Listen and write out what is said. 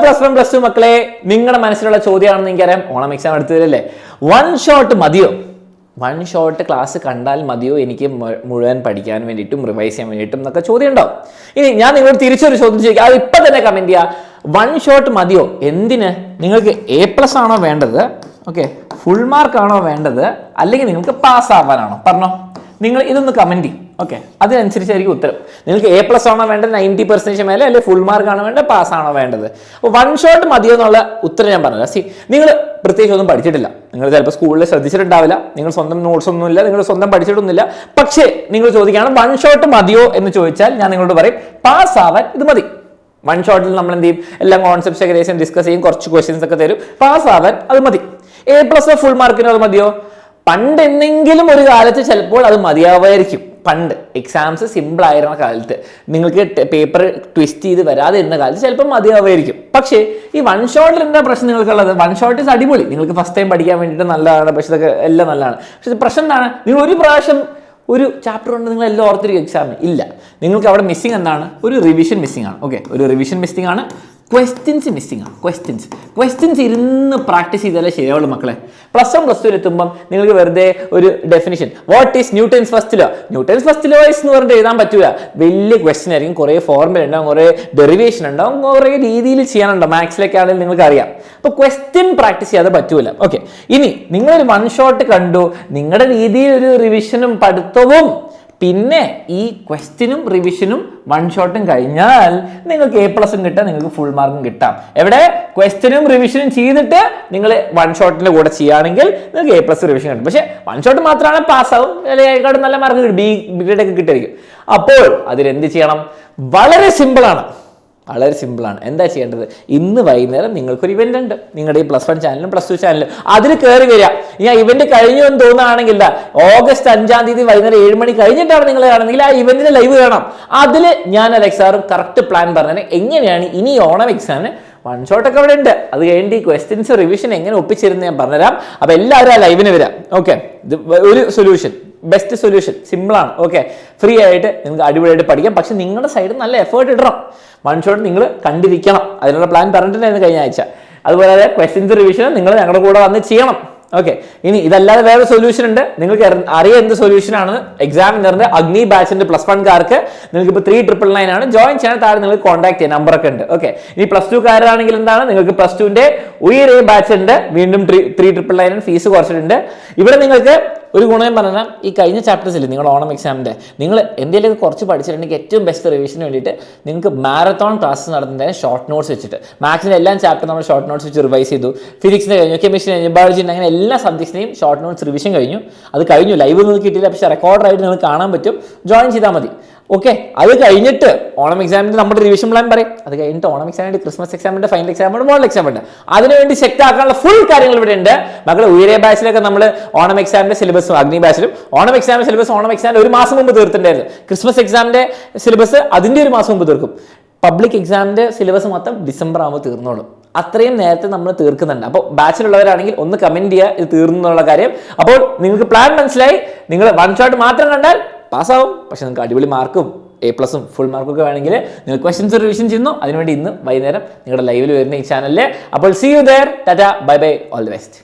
+1 + 2 മക്കളെ, നിങ്ങളുടെ മനസ്സിലുള്ള ചോദ്യമാണെന്ന് എനിക്കറിയാം. ഓണം എക്സാം എടുത്തു വരല്ലേ. വൺ ഷോട്ട് മതിയോ? വൺ ഷോട്ട് ക്ലാസ് കണ്ടാൽ മതിയോ എനിക്ക് മുഴുവൻ പഠിക്കാൻ വേണ്ടിയിട്ടും റിവൈസ് ചെയ്യാൻ വേണ്ടിയിട്ടും എന്നൊക്കെ ചോദ്യം ഉണ്ടാവും. ഇനി ഞാൻ നിങ്ങളോട് തിരിച്ചൊരു ചോദ്യം ചോദിക്കാം, അത് ഇപ്പം തന്നെ കമന്റ് ചെയ്യുക. വൺ ഷോട്ട് മതിയോ? എന്തിന്? നിങ്ങൾക്ക് A+ ആണോ വേണ്ടത്? ഓക്കെ, ഫുൾ മാർക്ക് ആണോ വേണ്ടത്? അല്ലെങ്കിൽ നിങ്ങൾക്ക് പാസ് ആവാനാണോ? പറഞ്ഞോ, നിങ്ങൾ ഇതൊന്ന് കമന്റ് ചെയ്യും. ഓക്കെ, അതിനനുസരിച്ചായിരിക്കും ഉത്തരം. നിങ്ങൾക്ക് A+ ആണോ വേണ്ടത് 90% മേലെ, അല്ലെങ്കിൽ ഫുൾ മാർക്ക് ആണോ വേണ്ടത്, പാസ് ആണോ വേണ്ടത്? അപ്പോൾ വൺ ഷോട്ട് മതിയോ എന്നുള്ള ഉത്തരം ഞാൻ പറഞ്ഞില്ല. നിങ്ങൾ പ്രത്യേകിച്ച് ഒന്നും പഠിച്ചിട്ടില്ല, നിങ്ങൾ ചിലപ്പോൾ സ്കൂളിൽ ശ്രദ്ധിച്ചിട്ടുണ്ടാവില്ല, നിങ്ങൾ സ്വന്തം നോട്ട്സ് ഒന്നുമില്ല, നിങ്ങൾ സ്വന്തം പഠിച്ചിട്ടൊന്നുമില്ല. പക്ഷേ നിങ്ങൾ ചോദിക്കുകയാണ് വൺ ഷോട്ട് മതിയോ എന്ന് ചോദിച്ചാൽ ഞാൻ നിങ്ങളോട് പറയും പാസ് ആവാൻ ഇത് മതി. വൺ ഷോട്ടിൽ നമ്മൾ എന്ത് ചെയ്യും? എല്ലാ കോൺസെപ്റ്റ്സ് ഏകദേശം ഡിസ്കസ് ചെയ്യും, കുറച്ച് ക്വസ്റ്റ്യൻസ് ഒക്കെ തരും, പാസ് ആവാൻ അത് മതി. A+ ഫുൾ മാർക്കിന് അത് മതിയോ? പണ്ട് എന്തെങ്കിലും ഒരു കാലത്ത് ചിലപ്പോൾ അത് മതിയാവായിരിക്കും. പണ്ട് എക്സാംസ് സിമ്പിൾ ആയിരുന്ന കാലത്ത്, നിങ്ങൾക്ക് പേപ്പർ ട്വിസ്റ്റ് ചെയ്ത് വരാതിരുന്ന കാലത്ത് ചിലപ്പോൾ മതിയാവായിരിക്കും. പക്ഷേ ഈ വൺ ഷോട്ടിൽ എന്താ പ്രശ്നം നിങ്ങൾക്കുള്ളത്? വൺ ഷോട്ട് ഇസ് അടിപൊളി, നിങ്ങൾക്ക് ഫസ്റ്റ് ടൈം പഠിക്കാൻ വേണ്ടിയിട്ട് നല്ലതാണ്, പക്ഷേ ഇതൊക്കെ എല്ലാം നല്ലതാണ്. പക്ഷേ പ്രശ്നം എന്താണ്? നിങ്ങൾ ഒരു പ്രാവശ്യം ഒരു ചാപ്റ്റർ കൊണ്ട് നിങ്ങൾ എല്ലാം ഓർത്തിരിക്കും എക്സാമിന് ഇല്ല. നിങ്ങൾക്ക് അവിടെ മിസ്സിംഗ് എന്താണ്? ഒരു റിവിഷൻ മിസ്സിംഗ് ആണ്. ഓക്കെ, ഒരു റിവിഷൻ മിസ്സിംഗ് ആണ്. ക്വസ്റ്റ്യൻസ് മിസ്സിംഗ് ആണ്. ക്വസ്റ്റ്യൻസ് ഇരുന്ന് പ്രാക്ടീസ് ചെയ്താലേ ശരിയാവുള്ളൂ മക്കളെ. +1 + 2 എത്തുമ്പം നിങ്ങൾക്ക് വെറുതെ ഒരു definition, what is Newton's first law, Newton's first law എന്ന് പറഞ്ഞിട്ട് എഴുതാൻ പറ്റൂല. വലിയ ക്വസ്റ്റ്യൻ ആയിരിക്കും, കുറേ ഫോർമുല ഉണ്ടാവും, കുറേ ഡെറിവേഷൻ ഉണ്ടാവും, കുറേ രീതിയിൽ ചെയ്യാനുണ്ടാവും. മാത്സിലൊക്കെ ആണെങ്കിൽ നിങ്ങൾക്ക് അറിയാം. അപ്പോൾ ക്വസ്റ്റ്യൻ പ്രാക്ടീസ് ചെയ്യാതെ പറ്റൂല. ഓക്കെ, ഇനി നിങ്ങളൊരു വൺ ഷോട്ട് കണ്ടു, നിങ്ങളുടെ രീതിയിൽ ഒരു റിവിഷനും പഠിത്തവും പിന്നെ ഈ ക്വസ്റ്റ്യനും റിവിഷനും വൺ ഷോട്ടും കഴിഞ്ഞാൽ നിങ്ങൾക്ക് A+ കിട്ടാം, നിങ്ങൾക്ക് ഫുൾ മാർക്കും കിട്ടാം. എവിടെ? ക്വസ്റ്റ്യനും റിവിഷനും ചെയ്തിട്ട് നിങ്ങൾ വൺ ഷോട്ടിന്റെ കൂടെ ചെയ്യുകയാണെങ്കിൽ നിങ്ങൾക്ക് A+ റിവിഷൻ കിട്ടും. പക്ഷേ വൺ ഷോട്ട് മാത്രമാണ് പാസ്സാവും, അല്ലെങ്കിൽ നല്ല മാർക്ക് കിട്ടും, B ഗ്രേഡ് ഒക്കെ കിട്ടുമായിരിക്കും. അപ്പോൾ അതിലെന്ത് ചെയ്യണം? വളരെ സിമ്പിളാണ്. എന്താ ചെയ്യേണ്ടത്? ഇന്ന് വൈകുന്നേരം നിങ്ങൾക്കൊരു ഇവന്റ് ഉണ്ട്, നിങ്ങളുടെ ഈ +1 ചാനലും +2 ചാനലും. അതിൽ കയറി വരിക. ഞാൻ ഇവന്റ് കഴിഞ്ഞു എന്ന് തോന്നുകയാണെങ്കിൽ ഓഗസ്റ്റ് 5-ാം തീയതി വൈകുന്നേരം 7 മണി കഴിഞ്ഞിട്ടാണ് നിങ്ങൾ കാണുന്നെങ്കിൽ ആ ഇവന്റിന് ലൈവ് കാണാം. അതിൽ ഞാൻ അലക്സാറും കറക്റ്റ് പ്ലാൻ പറഞ്ഞത് എങ്ങനെയാണ് ഇനി ഓണം എക്സാമിന് വൺ ഷോട്ട് ഒക്കെ അവിടെ ഉണ്ട്, അത് കഴിഞ്ഞിട്ട് ഈ ക്വസ്റ്റ്യൻസ് റിവിഷൻ എങ്ങനെ ഒപ്പിച്ചിരുന്ന് ഞാൻ പറഞ്ഞുതരാം. അപ്പൊ എല്ലാവരും ആ ലൈവിന് വരാം. ഓക്കെ, ഇത് ഒരു സൊല്യൂഷൻ, ബെസ്റ്റ് സൊല്യൂഷൻ, സിമ്പിളാണ്. ഓക്കെ, ഫ്രീ ആയിട്ട് നിങ്ങൾക്ക് അടിപൊളിയായിട്ട് പഠിക്കാം. പക്ഷെ നിങ്ങളുടെ സൈഡിൽ നല്ല എഫേർട്ട് ഇടണം. വൺ ഷോട്ട് നിങ്ങൾ കണ്ടിരിക്കണം. അതിനുള്ള പ്ലാൻ പറഞ്ഞിട്ടുണ്ടായിരുന്നു കഴിഞ്ഞ ആഴ്ച. അതുപോലെ ക്വസ്റ്റ്യൻസ് റിവിഷൻ നിങ്ങൾ ഞങ്ങളുടെ കൂടെ വന്ന് ചെയ്യണം. ഓക്കെ, ഇനി ഇതല്ലാതെ വേറെ സൊല്യൂഷൻ ഉണ്ട്. നിങ്ങൾക്ക് അറിയാം എന്ത് സൊല്യൂഷൻ ആണ്. എക്സാമിനറിന്റെ അഗ്നി ബാച്ചിന്റെ +1കാർക്ക് നിങ്ങൾക്ക് ഇപ്പോൾ 3999 ആണ് ജോയിൻ ചെയ്യാൻ. താഴെ നിങ്ങൾക്ക് കോൺടാക്ട് ചെയ്യാൻ നമ്പറൊക്കെ ഉണ്ട്. ഓക്കെ, ഇനി +2കാരാണെങ്കിൽ എന്താണ്, നിങ്ങൾക്ക് +2ന്റെ ഉയരെ ബാച്ച് ഉണ്ട്, വീണ്ടും 3999 ഫീസ് കുറച്ചിട്ടുണ്ട്. ഇവിടെ നിങ്ങൾക്ക് ഒരു ഗുണം പറഞ്ഞാൽ ഈ കഴിഞ്ഞ ചാപ്റ്റേഴ്സിൽ നിങ്ങൾ ഓണം എക്സാമിൻ്റെ നിങ്ങൾ എന്തെങ്കിലും കുറച്ച് പഠിച്ചിട്ടുണ്ടെങ്കിൽ ഏറ്റവും ബെസ്റ്റ് റിവിഷന് വേണ്ടിയിട്ട് നിങ്ങൾക്ക് മാരത്തോൺ ക്ലാസ് നടത്തുന്നതിന് ഷോർട്ട് നോട്ട്സ് വെച്ചിട്ട് മാത്സിൻ്റെ എല്ലാ ചാപ്റ്റർ നമ്മൾ ഷോർട്ട് നോട്ട്സ് വെച്ച് റിവൈസ് ചെയ്തു. ഫിസിക്സിന് കഴിഞ്ഞു, കെമിസ്ട്രി കഴിഞ്ഞു, ബയോളജി അങ്ങനെ എല്ലാ സബ്ജക്ട്സിനെയും ഷോർട്ട് നോട്ട്സ് റിവിഷൻ കഴിഞ്ഞു. അത് കഴിഞ്ഞു, ലൈവ് നിങ്ങൾക്ക് കിട്ടിയില്ല, പക്ഷേ റെക്കോർഡായിട്ട് നിങ്ങൾക്ക് കാണാൻ പറ്റും. ജോയിൻ ചെയ്താൽ മതി. ഓക്കെ, അത് കഴിഞ്ഞിട്ട് ഓണം എക്സാമിൻ്റെ നമ്മുടെ റിവിഷൻ പ്ലാൻ പറയും. അത് കഴിഞ്ഞിട്ട് ഓണം എക്സാമിൻ്റെ, ക്രിസ്മസ് എക്സാമിൻ്റെ, ഫൈനൽ എക്സാമിൻ്റെ, മോഡൽ എക്സാം ഉണ്ട്. അതിനുവേണ്ടി ശക്തമാക്കാനുള്ള ഫുൾ കാര്യങ്ങൾ ഇവിടെ ഉണ്ട് മക്കളെ. ഉയരെ ബാച്ചിലൊക്കെ നമ്മൾ ഓണം എക്സാമിൻ്റെ സിലബസും അഗ്നി ബാച്ചിലും ഓണം എക്സാമിൻ്റെ സിലബസ് ഓണം എക്സാമിൻ്റെ ഒരു മാസം മുമ്പ് തീർത്തിട്ടുണ്ടായിരുന്നു. ക്രിസ്മസ് എക്സാമിൻ്റെ സിലബസ് അതിൻ്റെ ഒരു മാസം മുമ്പ് തീർക്കും. പബ്ലിക് എക്സാമിൻ്റെ സിലബസ് മൊത്തം ഡിസംബർ ആകുമ്പോൾ തീർന്നോളും. അത്രയും നേരത്തെ നമ്മൾ തീർക്കുന്നുണ്ട്. അപ്പോൾ ബാച്ചിലുള്ളവരാണെങ്കിൽ ഒന്ന് കമന്റ് ചെയ്യുക ഇത് തീർന്നു എന്നുള്ള കാര്യം. അപ്പോൾ നിങ്ങൾക്ക് പ്ലാൻ മനസ്സിലായി. നിങ്ങൾ വൺ ഷോട്ട് മാത്രം കണ്ടാൽ പാസ്സാവും, പക്ഷെ നിങ്ങൾക്ക് അടിപൊളി മാർക്കും A+ഉം ഫുൾ മാർക്കൊക്കെ വേണമെങ്കിൽ നിങ്ങൾ ക്വസ്റ്റ്യൻസ് റിവിഷൻ ചെയ്യുന്നു. അതിനുവേണ്ടി ഇന്ന് വൈകുന്നേരം നിങ്ങളുടെ ലൈവിൽ വരുന്ന ഈ ചാനലിൽ. അപ്പോൾ see you there. Tata, bye bye, all the best.